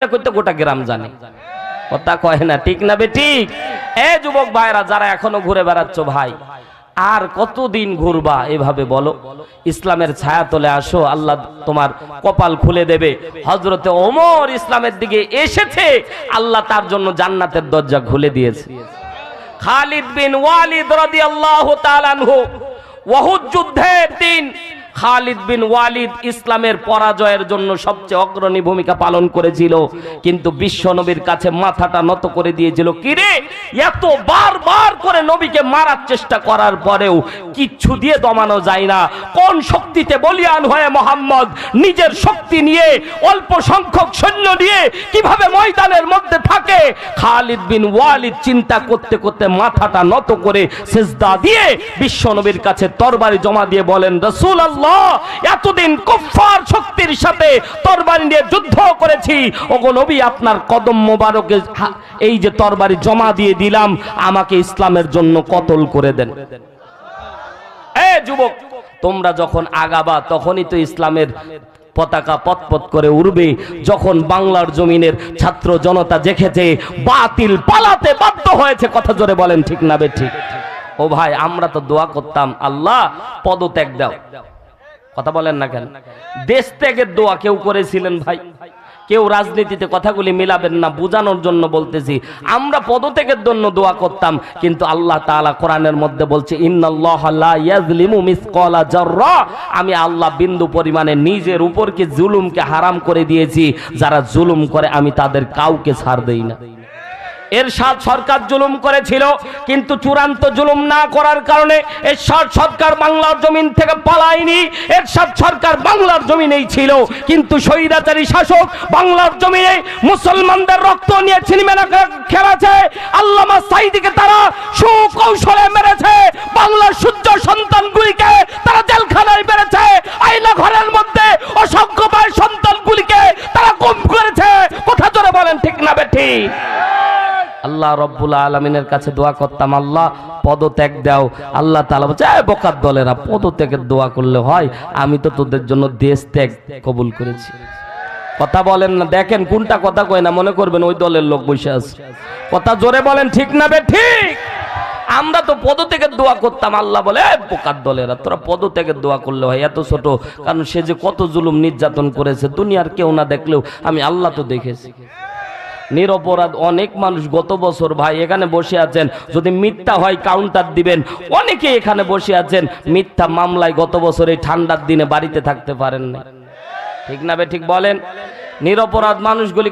করতে গোটা গ্রাম জানে, কথা কয় না, ঠিক না বে ঠিক? এ যুবক ভাইরা যারা এখনো ঘুরে বেড়াচ্ছ ভাই, আর কতদিন ঘুরবা এভাবে বলো? ইসলামের ছায়া তলে আসো, আল্লাহ তোমার কপাল খুলে দেবে। হযরতে ওমর ইসলামের দিকে এসেছে, আল্লাহ তার জন্য জান্নাতের দরজা খুলে দিয়েছে। খালিদ বিন ওয়ালিদ রাদিয়াল্লাহু তাআলা আনহু উহুদ যুদ্ধের দিন খালিদ বিন ওয়ালিদ ইসলামের পরাজয়ের জন্য সবচেয়ে অগ্রণী ভূমিকা পালন করেছিল, কিন্তু বিশ্ব নবীর কাছে মাথাটা নত করে দিয়েছিল। কিরে, এত বারবার করে নবীকে মারার চেষ্টা করার পরেও কিচ্ছু দিয়ে দমানো যায় না। কোন শক্তিতে বলিয়ান হয়ে মোহাম্মদ নিজের শক্তি নিয়ে, অল্প সংখ্যক সৈন্য নিয়ে কিভাবে ময়দানের মধ্যে থাকে? খালিদ বিন ওয়ালিদ চিন্তা করতে করতে মাথাটা নত করে সিজদা দিয়ে বিশ্ব নবীর কাছে তরবারি জমা দিয়ে বলেন, রাসূলুল্লাহ, এতদিন কুফফার শক্তির সাথে তরবারি নিয়ে যুদ্ধ করেছি, ওগো নবী, আপনার কদম মোবারকে এই যে তরবারি জমা দিয়ে দিলাম, আমাকে ইসলামের জন্য কতল করে দেন। এ যুবক, তোমরা যখন আগাবা তখনই তো ইসলামের পতাকা পতপত করে উড়বে। যখন বাংলার জমিনের ছাত্র জনতা দেখেছে বাতিল পালাতে বাধ্য হয়েছে, কথা জোরে বলেন ঠিক না বে ঠিক? ও ভাই, আমরা তো দোয়া করতাম, আল্লাহ পদত্যাগ দাও। কথা বলেন না কেন? দেশ ত্যাগের দোয়া কেউ করেছিলেন ভাই? কেউ রাজনীতিতে কথাগুলি মিলাবেন না, বোঝানোর জন্য বলতেছি। আমরা পদত্যাগের জন্য দোয়া করতাম, কিন্তু আল্লাহ তাআলা কোরআনের মধ্যে বলছে, ইন্নাল্লাহা লা ইয়াজলিমু মিসকালা যাররা, আমি আল্লাহ বিন্দু পরিমাণে নিজের উপরকে জুলুমকে হারাম করে দিয়েছি। যারা জুলুম করে আমি তাদের কাউকে ছাড় দেই না। এরশাদ সরকার জুলুম করেছিল, কিন্তু চূড়ান্ত জুলুম না করার কারণে এরশাদ সরকার বাংলার জমিন থেকে পালায়নি। এরশাদ সরকার বাংলার জমিনেই ছিল, কিন্তু স্বৈরাচারী শাসক বাংলার জমিনে মুসলমানদের রক্ত নিয়ে সিনেমা খেলেছে। আল্লামা সাঈদীকে তারা সুকৌশলে মেরেছে, বাংলার সূর্য সন্তানগুলিকে তারা জেলখানায় মেরেছে, আয়না ঘরের মধ্যে অসংখ্য ভাই সন্তানগুলিকে তারা গুম করেছে। কথা জোরে বলেন ঠিক না বেঠি? আল্লাহ রব্বুল আলামিনের কাছে দোয়া করতাম, আল্লাহ পদত্যাগ দাও। আল্লাহ তাআলা বলছে, বোকার দলেরা, পদত্যাগের দোয়া করলে হয়? আমি তো তোদের জন্য দেশ ত্যাগ কবুল করেছি। কথা বলেন না? দেখেন কোনটা কথা কয় না, মনে করবেন ওই দলের লোক বসে আছে। কথা জোরে বলেন ঠিক না বে ঠিক? আমরা তো পদত্যাগের দোয়া করতাম, আল্লাহ বলে, বোকার দলেরা, তোরা পদত্যাগের দোয়া করলে হয়? এত ছোট, কারণ সে যে কত জুলুম নির্যাতন করেছে দুনিয়ার কেউ না দেখলেও আমি আল্লাহ তো দেখেছি। নিরপরাধ অনেক মানুষ গত বছর ভাই এখানে বসে আছেন, যদি মিথ্যা হয় কাউন্টার দিবেন। অনেকে এখানে বসে আছেন মিথ্যা মামলায় গত বছর এই ঠান্ডার দিনে বাড়িতে থাকতে পারেন না, ঠিক না বে ঠিক বলেন? নিরপরাধ মানুষগুলি